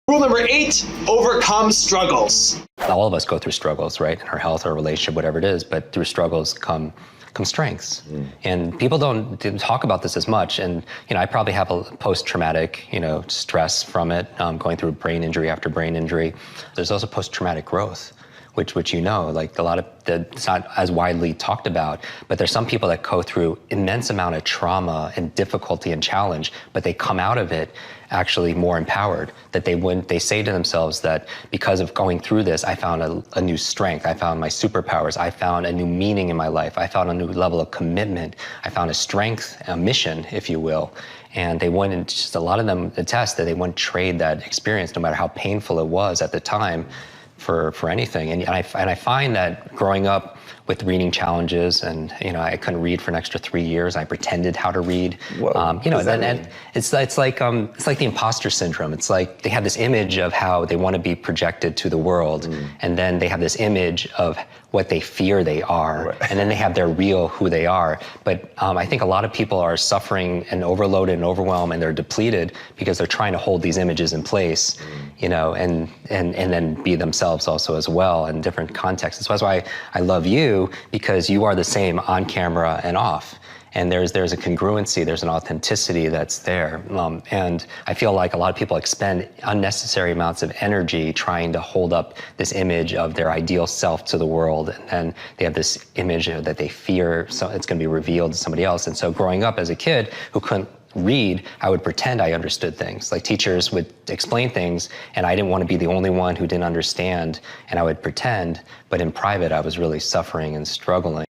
Rule number 8, overcome struggles. All of us go through struggles, right? In our health or relationship, whatever it is, but through struggles come strengths. And people don't talk about this as much. And, I probably have a post-traumatic, stress from it, going through brain injury after brain injury. There's also post-traumatic growth, which like a lot of it's not as widely talked about, but there's some people that go through immense amount of trauma and difficulty and challenge, but they come out of it actually more empowered, that they say to themselves that because of going through this, I found a new strength, I found my superpowers, I found a new meaning in my life, I found a new level of commitment, I found a strength, a mission, if you will. And they wouldn't, just a lot of them attest that they wouldn't trade that experience, no matter how painful it was at the time, for anything. And I find that growing up with reading challenges, and I couldn't read for an extra 3 years. I pretended how to read. And it's like the imposter syndrome. It's like they have this image of how they want to be projected to the world, and then they have this image of what they fear they are, and then they have their real who they are. But I think a lot of people are suffering and overloaded and overwhelmed, and they're depleted because they're trying to hold these images in place, and then be themselves also as well in different contexts. So that's why I love you, because you are the same on camera and off. And there's a congruency, there's an authenticity that's there. And I feel like a lot of people expend unnecessary amounts of energy trying to hold up this image of their ideal self to the world. And then they have this image that they fear so it's going to be revealed to somebody else. And so growing up as a kid who couldn't read, I would pretend I understood things. Like teachers would explain things, and I didn't want to be the only one who didn't understand, and I would pretend, but in private I was really suffering and struggling.